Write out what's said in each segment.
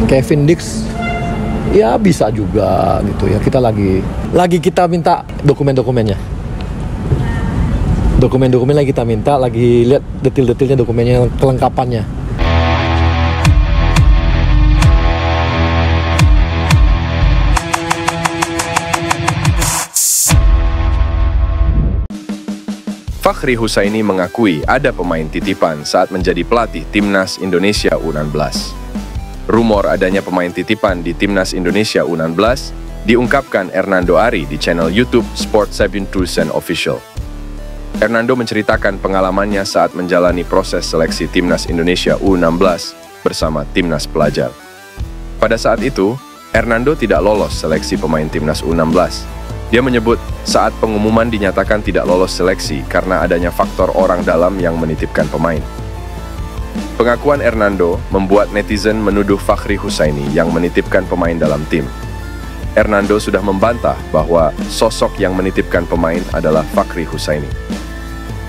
Kevin Dix ya bisa juga gitu ya. Kita lagi kita minta dokumen-dokumennya. Dokumen-dokumen lagi kita minta, lagi lihat detil-detilnya, dokumennya, kelengkapannya. Fakhri Husaini mengakui ada pemain titipan saat menjadi pelatih Timnas Indonesia U16. Rumor adanya pemain titipan di Timnas Indonesia U16 diungkapkan Hernando Ari di channel YouTube Sport 7 Official. Hernando menceritakan pengalamannya saat menjalani proses seleksi Timnas Indonesia U16 bersama Timnas Pelajar. Pada saat itu, Hernando tidak lolos seleksi pemain Timnas U16. Dia menyebut saat pengumuman dinyatakan tidak lolos seleksi karena adanya faktor orang dalam yang menitipkan pemain. Pengakuan Hernando membuat netizen menuduh Fakhri Husaini yang menitipkan pemain dalam tim. Hernando sudah membantah bahwa sosok yang menitipkan pemain adalah Fakhri Husaini.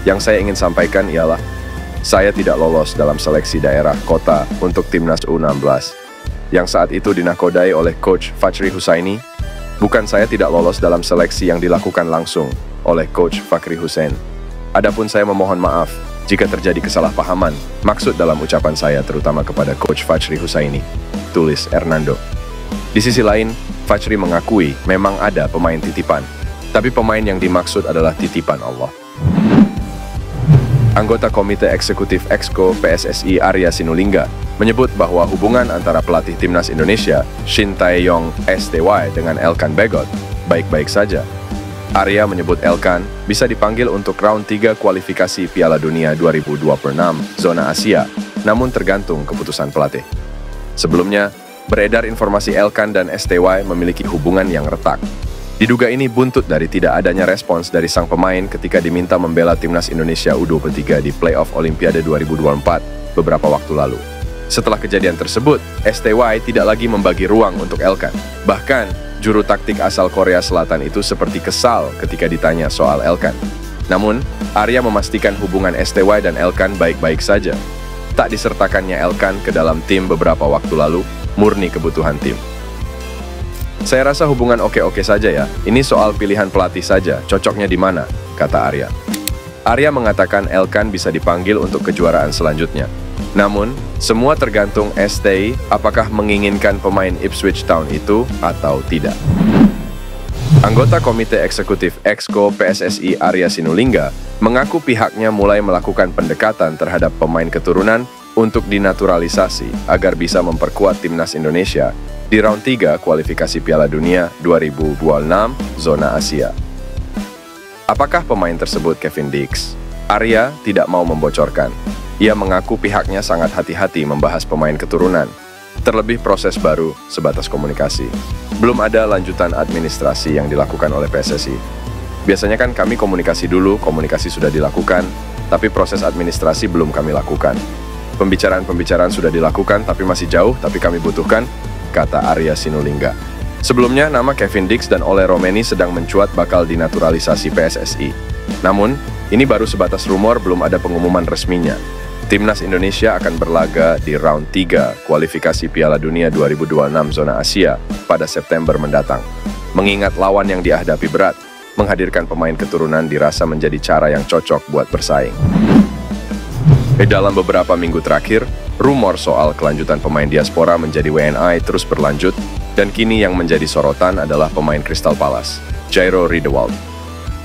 Yang saya ingin sampaikan ialah, saya tidak lolos dalam seleksi daerah kota untuk Timnas U16, yang saat itu dinakodai oleh Coach Fakhri Husaini. Bukan saya tidak lolos dalam seleksi yang dilakukan langsung oleh Coach Fakhri Husain. Adapun saya memohon maaf jika terjadi kesalahpahaman maksud dalam ucapan saya terutama kepada Coach Fakhri Husaini, tulis Hernando. Di sisi lain, Fakhri mengakui memang ada pemain titipan, tapi pemain yang dimaksud adalah titipan Allah. Anggota Komite Eksekutif Exco PSSI Arya Sinulinga menyebut bahwa hubungan antara pelatih Timnas Indonesia Shin Tae-yong STY dengan Elkan Bagot baik-baik saja. Arya menyebut Elkan bisa dipanggil untuk round 3 kualifikasi Piala Dunia 2026 zona Asia, namun tergantung keputusan pelatih. Sebelumnya, beredar informasi Elkan dan STY memiliki hubungan yang retak. Diduga ini buntut dari tidak adanya respons dari sang pemain ketika diminta membela Timnas Indonesia U23 di Playoff Olimpiade 2024 beberapa waktu lalu. Setelah kejadian tersebut, STY tidak lagi membagi ruang untuk Elkan. Bahkan, juru taktik asal Korea Selatan itu seperti kesal ketika ditanya soal Elkan. Namun, Arya memastikan hubungan STY dan Elkan baik-baik saja. Tak disertakannya Elkan ke dalam tim beberapa waktu lalu, murni kebutuhan tim. Saya rasa hubungan oke-oke saja ya, ini soal pilihan pelatih saja, cocoknya di mana, kata Arya. Arya mengatakan Elkan bisa dipanggil untuk kejuaraan selanjutnya. Namun, semua tergantung STY apakah menginginkan pemain Ipswich Town itu atau tidak. Anggota Komite Eksekutif Exco PSSI Arya Sinulinga mengaku pihaknya mulai melakukan pendekatan terhadap pemain keturunan untuk dinaturalisasi agar bisa memperkuat Timnas Indonesia di round 3 kualifikasi Piala Dunia 2026 zona Asia. Apakah pemain tersebut Kevin Dix? Arya tidak mau membocorkan. Ia mengaku pihaknya sangat hati-hati membahas pemain keturunan. Terlebih proses baru sebatas komunikasi. Belum ada lanjutan administrasi yang dilakukan oleh PSSI. Biasanya kan kami komunikasi dulu, komunikasi sudah dilakukan, tapi proses administrasi belum kami lakukan. Pembicaraan-pembicaraan sudah dilakukan tapi masih jauh, tapi kami butuhkan, kata Arya Sinulinga. Sebelumnya, nama Kevin Dix dan Ole Romeni sedang mencuat bakal dinaturalisasi PSSI. Namun, ini baru sebatas rumor, belum ada pengumuman resminya. Timnas Indonesia akan berlaga di round 3 kualifikasi Piala Dunia 2026 zona Asia pada September mendatang. Mengingat lawan yang dihadapi berat, menghadirkan pemain keturunan dirasa menjadi cara yang cocok buat bersaing. Dalam beberapa minggu terakhir, rumor soal kelanjutan pemain diaspora menjadi WNI terus berlanjut, dan kini yang menjadi sorotan adalah pemain Crystal Palace, Jairo Riedewald.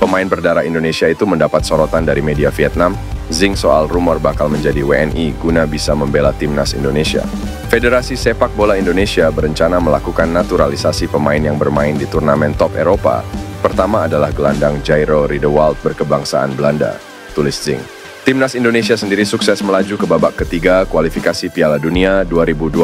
Pemain berdarah Indonesia itu mendapat sorotan dari media Vietnam, zing soal rumor bakal menjadi WNI guna bisa membela Timnas Indonesia. Federasi Sepak Bola Indonesia berencana melakukan naturalisasi pemain yang bermain di turnamen top Eropa. Pertama adalah gelandang Jairo Riedewald berkebangsaan Belanda, tulis zing. Timnas Indonesia sendiri sukses melaju ke babak ketiga kualifikasi Piala Dunia 2026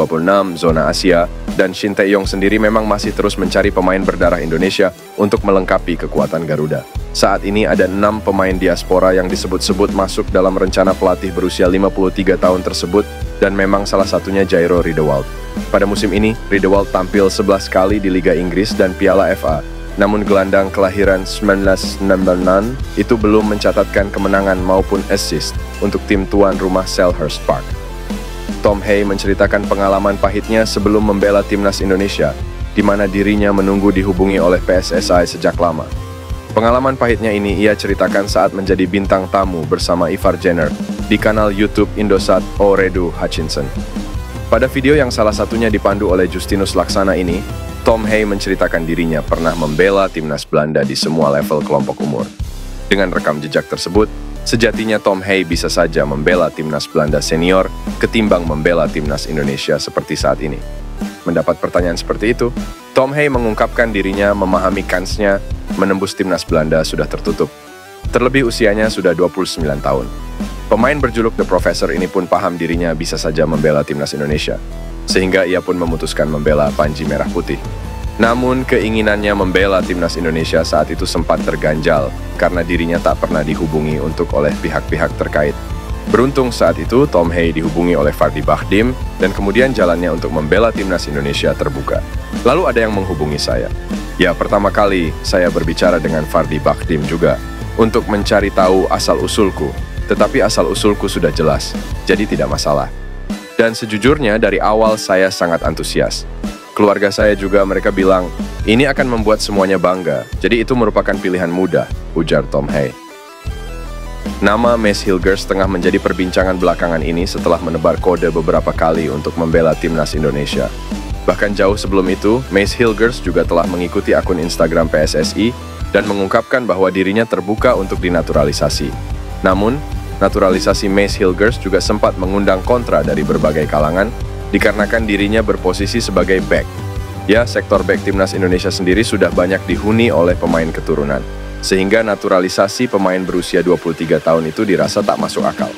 zona Asia, dan Shin Tae-yong sendiri memang masih terus mencari pemain berdarah Indonesia untuk melengkapi kekuatan Garuda. Saat ini ada 6 pemain diaspora yang disebut-sebut masuk dalam rencana pelatih berusia 53 tahun tersebut, dan memang salah satunya Jairo Riedewald. Pada musim ini, Riedewald tampil 11 kali di Liga Inggris dan Piala FA. Namun gelandang kelahiran 1996 itu belum mencatatkan kemenangan maupun assist untuk tim tuan rumah Selhurst Park. Tom Hay menceritakan pengalaman pahitnya sebelum membela timnas Indonesia, di mana dirinya menunggu dihubungi oleh PSSI sejak lama. Pengalaman pahitnya ini ia ceritakan saat menjadi bintang tamu bersama Ivar Jenner di kanal YouTube Indosat Oredu Hutchinson. Pada video yang salah satunya dipandu oleh Justinus Laksana ini, Tom Hay menceritakan dirinya pernah membela timnas Belanda di semua level kelompok umur. Dengan rekam jejak tersebut, sejatinya Tom Hay bisa saja membela timnas Belanda senior ketimbang membela timnas Indonesia seperti saat ini. Mendapat pertanyaan seperti itu, Tom Hay mengungkapkan dirinya memahami kansnya menembus timnas Belanda sudah tertutup. Terlebih usianya sudah 29 tahun. Pemain berjuluk The Professor ini pun paham dirinya bisa saja membela timnas Indonesia, sehingga ia pun memutuskan membela Panji Merah Putih. Namun keinginannya membela timnas Indonesia saat itu sempat terganjal karena dirinya tak pernah dihubungi oleh pihak-pihak terkait. Beruntung saat itu Tom Hay dihubungi oleh Fardy Bahdim dan kemudian jalannya untuk membela timnas Indonesia terbuka. Lalu ada yang menghubungi saya. Ya, pertama kali saya berbicara dengan Fardy Bahdim juga untuk mencari tahu asal-usulku, tetapi asal-usulku sudah jelas, jadi tidak masalah. Dan sejujurnya dari awal saya sangat antusias. Keluarga saya juga mereka bilang, ini akan membuat semuanya bangga, jadi itu merupakan pilihan mudah, ujar Tom Hay. Nama Mace Hilgers tengah menjadi perbincangan belakangan ini setelah menebar kode beberapa kali untuk membela timnas Indonesia. Bahkan jauh sebelum itu, Mace Hilgers juga telah mengikuti akun Instagram PSSI dan mengungkapkan bahwa dirinya terbuka untuk dinaturalisasi. Namun, naturalisasi Mace Hilgers juga sempat mengundang kontra dari berbagai kalangan dikarenakan dirinya berposisi sebagai back. Ya, sektor back timnas Indonesia sendiri sudah banyak dihuni oleh pemain keturunan, sehingga naturalisasi pemain berusia 23 tahun itu dirasa tak masuk akal.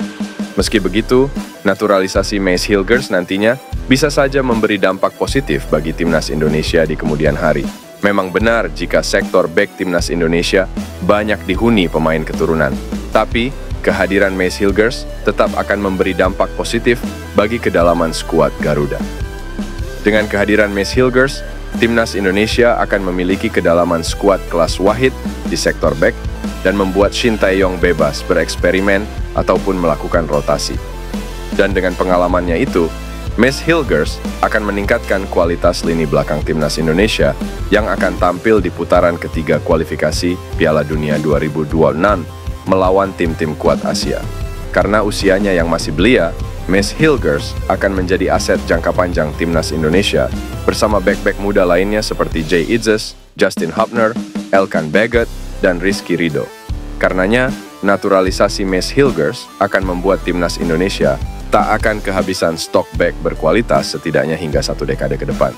Meski begitu, naturalisasi Mace Hilgers nantinya bisa saja memberi dampak positif bagi timnas Indonesia di kemudian hari. Memang benar jika sektor back timnas Indonesia banyak dihuni pemain keturunan, tapi kehadiran Mace Hilgers tetap akan memberi dampak positif bagi kedalaman skuad Garuda. Dengan kehadiran Mace Hilgers, timnas Indonesia akan memiliki kedalaman skuad kelas wahid di sektor back dan membuat Shin Tae-yong bebas bereksperimen ataupun melakukan rotasi. Dan dengan pengalamannya itu, Mace Hilgers akan meningkatkan kualitas lini belakang timnas Indonesia yang akan tampil di putaran ketiga kualifikasi Piala Dunia 2026 melawan tim-tim kuat Asia. Karena usianya yang masih belia, Mace Hilgers akan menjadi aset jangka panjang timnas Indonesia bersama back-back muda lainnya seperti Jay Itzes, Justin Hubner, Elkan Bagot, dan Rizky Ridho. Karenanya, naturalisasi Mace Hilgers akan membuat timnas Indonesia tak akan kehabisan stok back berkualitas setidaknya hingga 1 dekade ke depan.